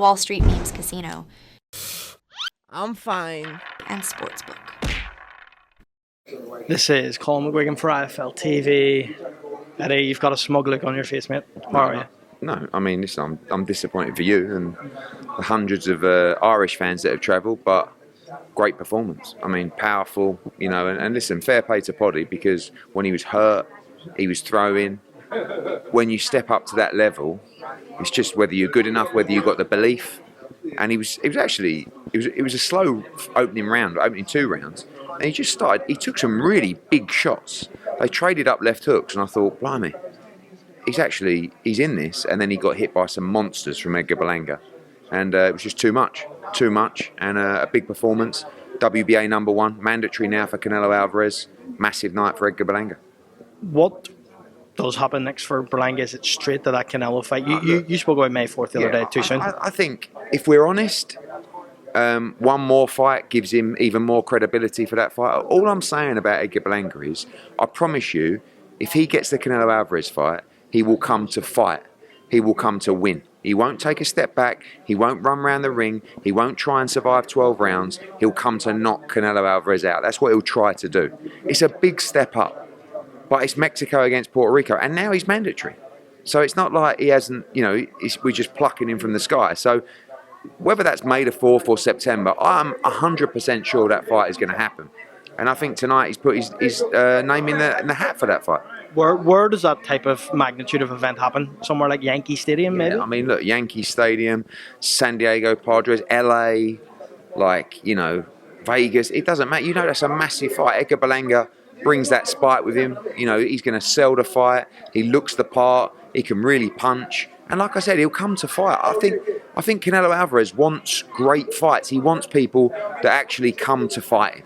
Wall Street Memes Casino, I'm fine. and Sportsbook. This is Colin McGuigan for IFL TV. Eddie, you've got a smug look on your face, mate. How are you? No, I mean, listen, I'm disappointed for you and the hundreds of Irish fans that have travelled, but great performance. I mean, powerful, you know, and listen, fair play to Poddy, because when he was hurt, he was throwing. When you step up to that level, it's just whether you're good enough, whether you've got the belief. And it was a slow opening 2 rounds, and he just started. He took some really big shots. They traded up left hooks, and I thought, blimey, he's in this. And then he got hit by some monsters from Edgar Berlanga, and it was just too much, and a big performance. WBA #1, mandatory now for Canelo Alvarez. Massive night for Edgar Berlanga. What does happen next for Berlanga? Is it straight to that Canelo fight? You spoke about May 4th the other day, too soon. I think, if we're honest, one more fight gives him even more credibility for that fight. All I'm saying about Edgar Berlanga is, I promise you, if he gets the Canelo Alvarez fight, he will come to fight. He will come to win. He won't take a step back. He won't run around the ring. He won't try and survive 12 rounds. He'll come to knock Canelo Alvarez out. That's what he'll try to do. It's a big step up. But it's Mexico against Puerto Rico, and now he's mandatory. So it's not like he hasn't, you know, we're just plucking him from the sky. So whether that's May the 4th or September, I'm 100% sure that fight is going to happen. And I think tonight he's put his name in the hat for that fight. Where does that type of magnitude of event happen? Somewhere like Yankee Stadium, maybe? I mean, look, Yankee Stadium, San Diego Padres, LA, Vegas. It doesn't matter. You know, that's a massive fight. Edgar Berlanga brings that spike with him. You know, he's going to sell the fight. He looks the part. He can really punch. And like I said, he'll come to fight. I think Canelo Alvarez wants great fights. He wants people that actually come to fight him.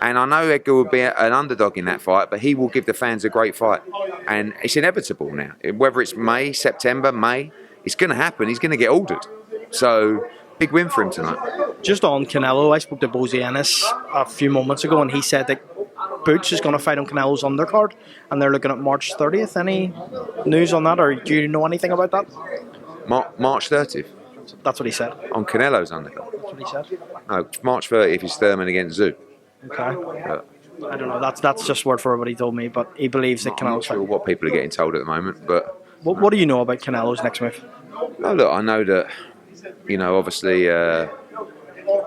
And I know Edgar will be an underdog in that fight, but he will give the fans a great fight. And it's inevitable now. Whether it's May, September, May, it's going to happen. He's going to get ordered. So, big win for him tonight. Just on Canelo, I spoke to Bozy Ennis a few moments ago, and he said that Boots is going to fight on Canelo's undercard, and they're looking at March 30th. Any news on that, or do you know anything about that? March 30th? That's what he said. On Canelo's undercard? That's what he said. No, March 30th is Thurman against Zoo. Okay. I don't know. That's just word for what he told me, but he believes that Canelo's I'm not sure what people are getting told at the moment, but... What do you know about Canelo's next move? Oh, look, I know that, you know, obviously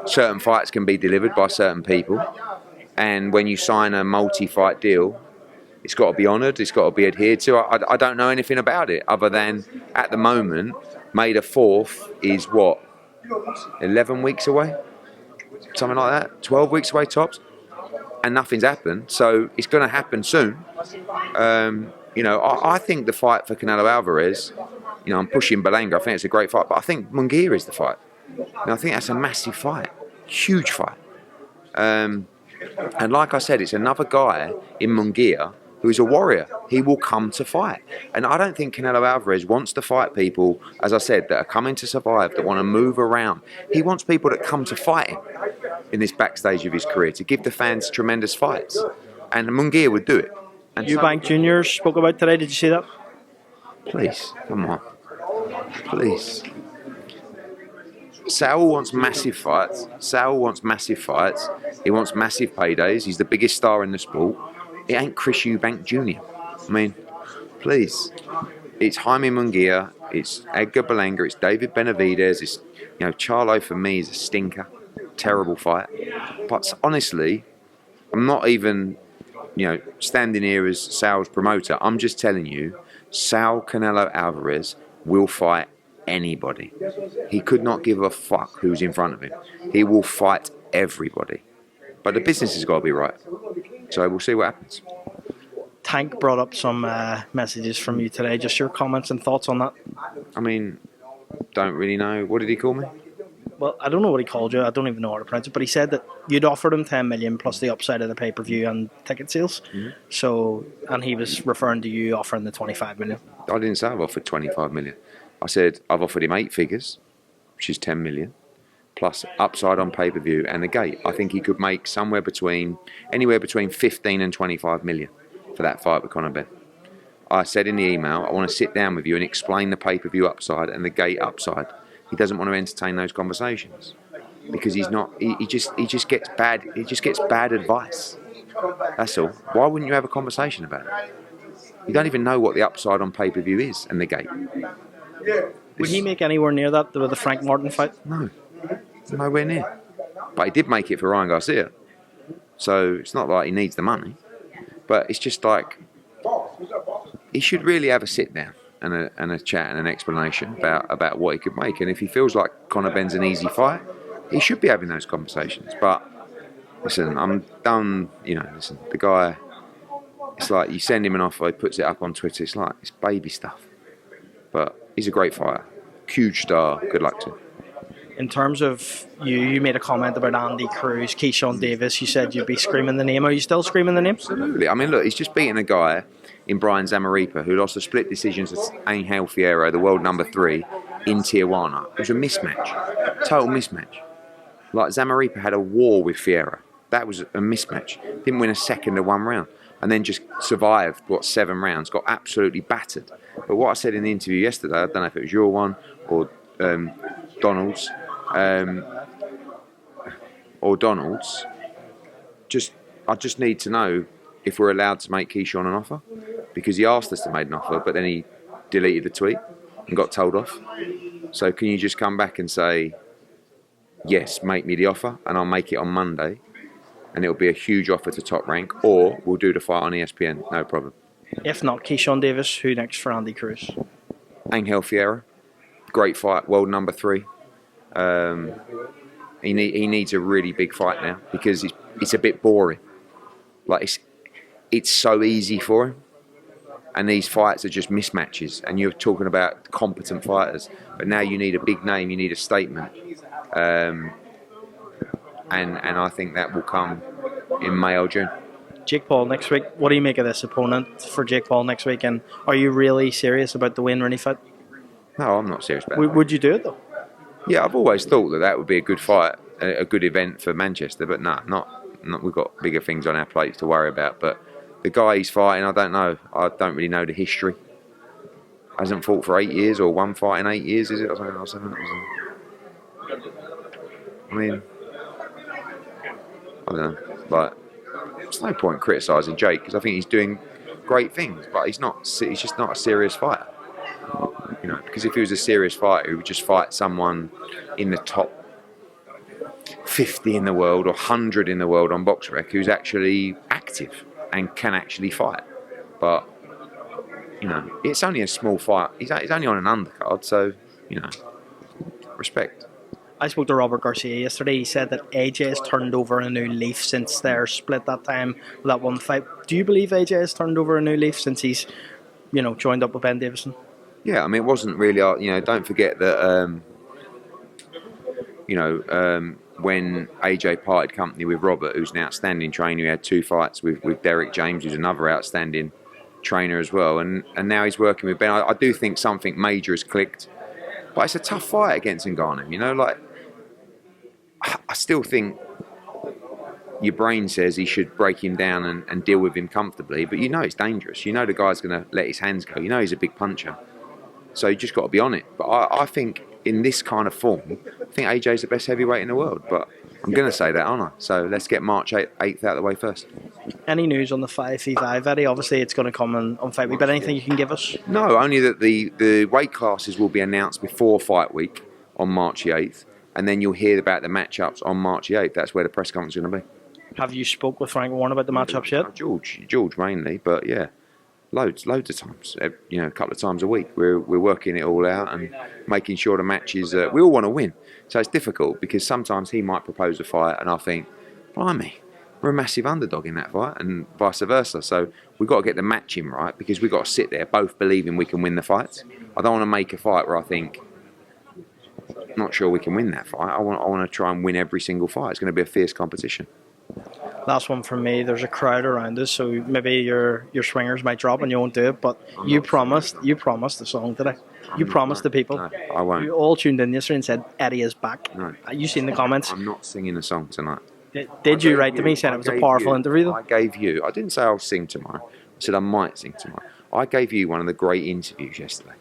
certain fights can be delivered by certain people. And when you sign a multi-fight deal, it's got to be honoured, it's got to be adhered to. I don't know anything about it, other than, at the moment, May the 4th is what, 11 weeks away? Something like that, 12 weeks away tops, and nothing's happened, so it's going to happen soon. You know, I think the fight for Canelo Alvarez, you know, I'm pushing Berlanga, I think it's a great fight, but I think Munguia is the fight. And I think that's a massive fight, huge fight. And like I said, it's another guy in Munguia who is a warrior. He will come to fight. And I don't think Canelo Alvarez wants to fight people, as I said, that are coming to survive, that want to move around. He wants people that come to fight him in this backstage of his career, to give the fans tremendous fights. And Munguia would do it. And Eubank Jr. spoke about today. Did you see that? Please, come on. Please. Saul wants massive fights. He wants massive paydays. He's the biggest star in the sport. It ain't Chris Eubank Jr. I mean, please. It's Jaime Munguia. It's Edgar Berlanga. It's David Benavidez. It's, you know, Charlo for me is a stinker. Terrible fight. But honestly, I'm not even, you know, standing here as Sal's promoter. I'm just telling you, Sal Canelo Alvarez will fight anybody. He could not give a fuck who's in front of him. He will fight everybody. But the business has got to be right. So we'll see what happens. Tank brought up some messages from you today. Just your comments and thoughts on that. I mean, don't really know. What did he call me? Well, I don't know what he called you. I don't even know how to pronounce it. But he said that you'd offered him 10 million plus the upside of the pay-per-view and ticket sales. Mm-hmm. So, and he was referring to you offering the 25 million. I didn't say I've offered 25 million. I said I've offered him 8 figures, which is 10 million, plus upside on pay-per-view and the gate. I think he could make anywhere between 15 and 25 million for that fight with Conor Ben. I said in the email, I want to sit down with you and explain the pay-per-view upside and the gate upside. he doesn't want to entertain those conversations because he's not. He just gets bad. He just gets bad advice. That's all. Why wouldn't you have a conversation about it? You don't even know what the upside on pay-per-view is and the gate. Would he make anywhere near that with the Frank Martin fight? No, nowhere near. But he did make it for Ryan Garcia, so it's not like he needs the money. But it's just like he should really have a sit down and a chat and an explanation about what he could make. And if he feels like Conor Benn's an easy fight, he should be having those conversations. But listen, I'm done. Listen, the guy. It's like you send him an offer, he puts it up on Twitter. It's like it's baby stuff. But he's a great fighter, huge star. Good luck to him. In terms of you made a comment about Andy Cruz, Keyshawn Davis. You said you'd be screaming the name. Are you still screaming the name? Absolutely. I mean, look, he's just beaten a guy in Brian Zamaripa who lost a split decision to Angel Fierro, the world number 3, in Tijuana. It was a mismatch, total mismatch. Like Zamaripa had a war with Fierro. That was a mismatch. Didn't win a second of 1 round. And then just survived, 7 rounds, got absolutely battered. But what I said in the interview yesterday, I don't know if it was your one or Donald's, I just need to know if we're allowed to make Keyshawn an offer, because he asked us to make an offer, but then he deleted the tweet and got told off. So can you just come back and say, yes, make me the offer, and I'll make it on Monday, and it'll be a huge offer to Top Rank, or we'll do the fight on ESPN, no problem. If not Keyshawn Davis, who next for Andy Cruz? Angel Fierro, great fight, world number 3. He needs a really big fight now because it's a bit boring. Like it's so easy for him, and these fights are just mismatches. And you're talking about competent fighters, but now you need a big name, you need a statement, and I think that will come in May or June. Jake Paul next week. What do you make of this opponent for Jake Paul next week? And are you really serious about the Wayne Rooney fight? No, I'm not serious about it. Would you do it though? Yeah, I've always thought that would be a good fight, a good event for Manchester. But not. We've got bigger things on our plates to worry about. But the guy he's fighting, I don't know. I don't really know the history. Hasn't fought for 8 years, or one fight in 8 years, is it? Or something. I mean, I don't know. But there's no point criticising Jake because I think he's doing great things. But he's not. He's just not a serious fighter. Because if he was a serious fighter, he would just fight someone in the top 50 in the world or 100 in the world on BoxRec who's actually active and can actually fight. But, it's only a small fight. He's only on an undercard, so, respect. I spoke to Robert Garcia yesterday. He said that AJ has turned over a new leaf since their split that time, that one fight. Do you believe AJ has turned over a new leaf since he's, joined up with Ben Davison? Yeah, I mean, it wasn't really, don't forget that, when AJ parted company with Robert, who's an outstanding trainer, he had 2 fights with Derek James, who's another outstanding trainer as well, and now he's working with Ben. I do think something major has clicked, but it's a tough fight against Ngannou, I still think your brain says he should break him down and deal with him comfortably, but it's dangerous. The guy's going to let his hands go. He's a big puncher. So you just got to be on it. But I think in this kind of form, I think AJ's the best heavyweight in the world. But I'm going to say that, aren't I? So let's get March 8th out of the way first. Any news on the 5v5, Eddie? Obviously, it's going to come on Fight Week, but anything you can give us? No, only that the weight classes will be announced before Fight Week on March 8th, and then you'll hear about the matchups on March 8th. That's where the press conference is going to be. Have you spoke with Frank Warren about the matchups yet? George mainly, but yeah. Loads of times, a couple of times a week. We're working it all out and making sure the matches. We all want to win, so it's difficult because sometimes he might propose a fight, and I think, blimey, we're a massive underdog in that fight, and vice versa. So we've got to get the matching right because we've got to sit there both believing we can win the fights. I don't want to make a fight where I think, not sure we can win that fight. I want to try and win every single fight. It's going to be a fierce competition. Last one from me. There's a crowd around us, so maybe your swingers might drop and you won't do it. But you promised the song today. You promised the people. No, I won't. You all tuned in yesterday and said Eddie is back. No. You seen the comments? I'm not singing a song tonight. Did you write to me saying it was a powerful interview? I gave you. I didn't say I'll sing tomorrow. I said I might sing tomorrow. I gave you one of the great interviews yesterday.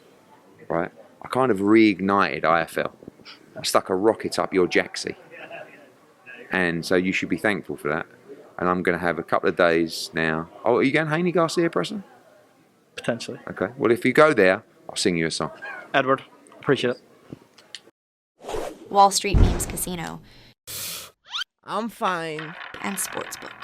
Right? I kind of reignited IFL. stuck a rocket up your jacksie. And so you should be thankful for that. And I'm going to have a couple of days now. Oh, are you going Haney Garcia, Preston? Potentially. Okay. Well, if you go there, I'll sing you a song. Edward, appreciate it. Wall Street Memes Casino I'm fine. and Sportsbook.